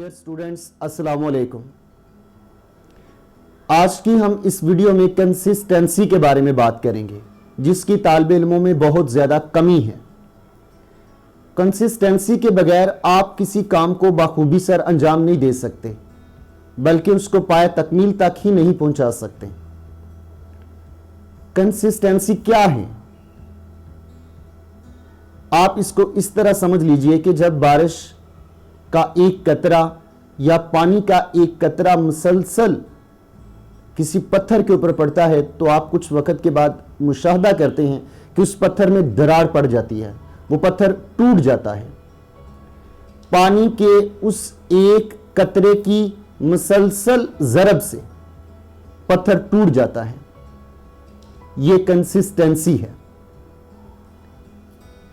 Dear students, अस्सलाम वालेकुम। आज की हम इस वीडियो में कंसिस्टेंसी के बारे में बात करेंगे, जिसकी तालिब इल्मों में बहुत ज़्यादा कमी है। कंसिस्टेंसी के बगैर आप किसी काम को बखूबी सर अंजाम नहीं दे सकते, बल्कि उसको पाए तकमील तक ही नहीं पहुंचा सकते। कंसिस्टेंसी क्या है? आप इसको इस तरह समझ लीजिए कि जब बारिश का एक कतरा या पानी का एक कतरा मुसलसल किसी पत्थर के ऊपर पड़ता है, तो आप कुछ वक्त के बाद मुशाहदा करते हैं कि उस पत्थर में दरार पड़ जाती है, वो पत्थर टूट जाता है। पानी के उस एक कतरे की मुसलसल ज़रब से पत्थर टूट जाता है। ये कंसिस्टेंसी है।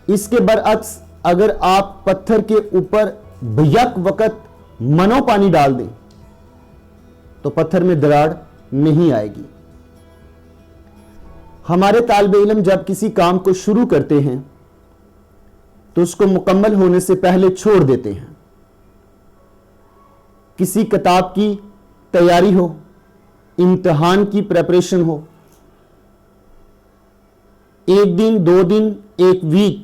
इसके बरअक्स अगर आप पत्थर के ऊपर बेयक वक्त मनो पानी डाल दें तो पत्थर में दरार नहीं आएगी। हमारे तालिब इल्म जब किसी काम को शुरू करते हैं तो उसको मुकम्मल होने से पहले छोड़ देते हैं। किसी किताब की तैयारी हो, इम्तिहान की प्रेपरेशन हो, एक दिन, 2 दिन, एक वीक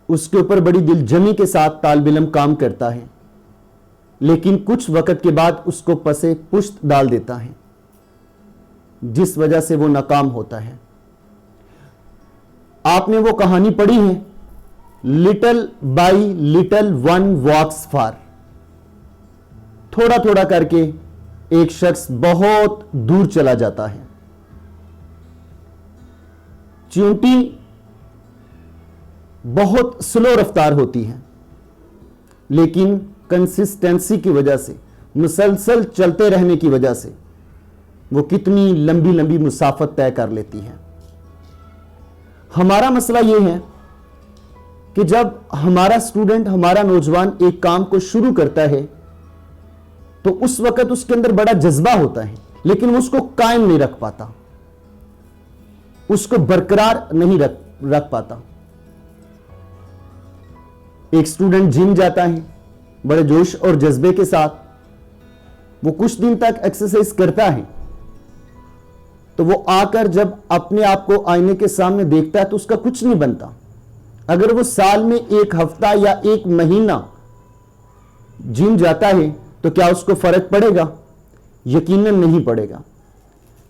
उसके ऊपर बड़ी दिलजमी के साथ तालिब इल्म काम करता है, लेकिन कुछ वक्त के बाद उसको पसे पुश्त डाल देता है, जिस वजह से वो नाकाम होता है। आपने वो कहानी पढ़ी है, लिटल बाय लिटल वन वॉक्स फार। थोड़ा थोड़ा करके एक शख्स बहुत दूर चला जाता है। चींटी बहुत स्लो रफ्तार होती है, लेकिन कंसिस्टेंसी की वजह से, मुसलसल चलते रहने की वजह से वो कितनी लंबी लंबी मुसाफत तय कर लेती है। हमारा मसला यह है कि जब हमारा स्टूडेंट, हमारा नौजवान एक काम को शुरू करता है तो उस वक्त उसके अंदर बड़ा जज्बा होता है, लेकिन वो उसको कायम नहीं रख पाता, उसको बरकरार नहीं रख पाता। एक स्टूडेंट जिम जाता है बड़े जोश और जज्बे के साथ, वो कुछ दिन तक एक्सरसाइज करता है, तो वो आकर जब अपने आप को आईने के सामने देखता है तो उसका कुछ नहीं बनता। अगर वो साल में एक हफ्ता या एक महीना जिम जाता है तो क्या उसको फर्क पड़ेगा? यकीनन नहीं पड़ेगा।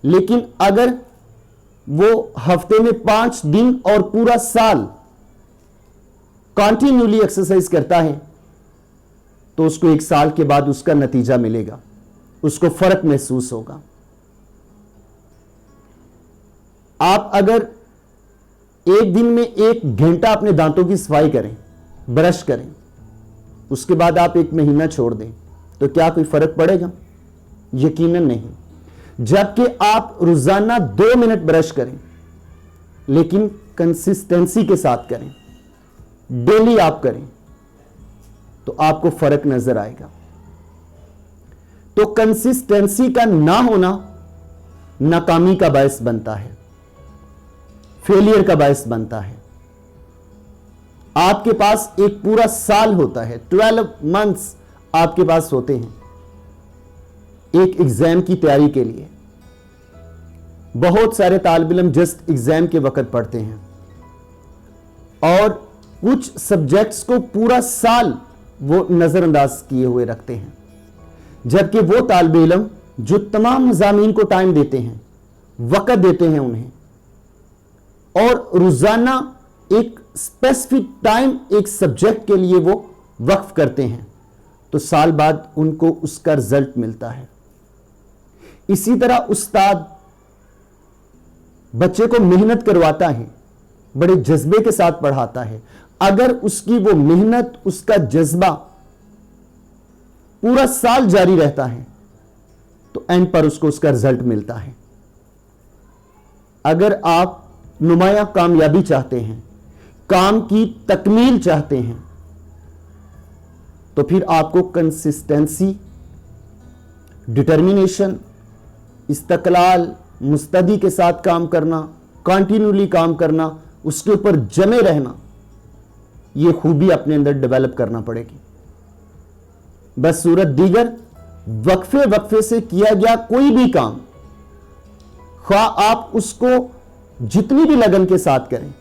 लेकिन अगर वो हफ्ते में 5 दिन और पूरा साल कंटिन्यूली एक्सरसाइज करता है तो उसको 1 साल के बाद उसका नतीजा मिलेगा, उसको फर्क महसूस होगा। आप अगर एक दिन में 1 घंटा अपने दांतों की सफाई करें, ब्रश करें, उसके बाद आप 1 महीना छोड़ दें, तो क्या कोई फर्क पड़ेगा? यकीनन नहीं। जबकि आप रोजाना 2 मिनट ब्रश करें, लेकिन कंसिस्टेंसी के साथ करें, डेली आप करें, तो आपको फर्क नजर आएगा। तो कंसिस्टेंसी का ना होना नाकामी का बायस बनता है, फेलियर का बायस बनता है। आपके पास एक पूरा साल होता है, 12 मंथ्स आपके पास होते हैं एक एग्जाम की तैयारी के लिए। बहुत सारे तालिब इल्म जस्ट एग्जाम के वक्त पढ़ते हैं और कुछ सब्जेक्ट्स को पूरा साल वो नजरअंदाज किए हुए रखते हैं, जबकि वो तालिब इल्म जो तमाम मज़ामीन को टाइम देते हैं, वक़्त देते हैं उन्हें, और रोजाना एक स्पेसिफिक टाइम एक सब्जेक्ट के लिए वो वक्फ करते हैं, तो साल बाद उनको उसका रिजल्ट मिलता है। इसी तरह उस्ताद बच्चे को मेहनत करवाता है, बड़े जज्बे के साथ पढ़ाता है। अगर उसकी वो मेहनत, उसका जज्बा पूरा साल जारी रहता है तो एंड पर उसको उसका रिजल्ट मिलता है। अगर आप नुमाया कामयाबी चाहते हैं, काम की तकमील चाहते हैं, तो फिर आपको कंसिस्टेंसी, डिटर्मिनेशन, इस्तकलाल, मुस्तदी के साथ काम करना, कंटिन्यूली काम करना, उसके ऊपर जमे रहना, यह खूबी अपने अंदर डेवलप करना पड़ेगी। बस सूरत दीगर वक्फे वक्फे से किया गया कोई भी काम, ख्वाह आप उसको जितनी भी लगन के साथ करें,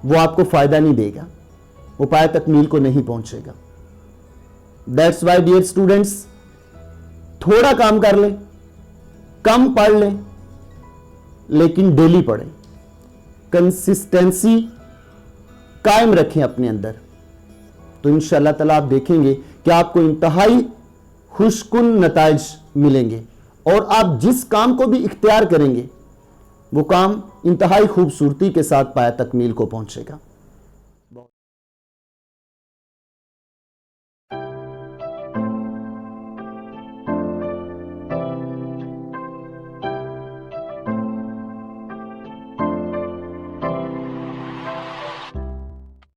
वो आपको फायदा नहीं देगा, वो पाया तकमील को नहीं पहुंचेगा। दैट्स वाई डियर स्टूडेंट्स, थोड़ा काम कर लें, कम पढ़ लें, लेकिन डेली पढ़ें, कंसिस्टेंसी कायम रखें अपने अंदर, तो इंशाअल्लाह ताला आप देखेंगे कि आपको इंतहाई खुशकुन नताइज मिलेंगे और आप जिस काम को भी इख्तियार करेंगे वो काम इंतहाई खूबसूरती के साथ पाया तकमील को पहुंचेगा।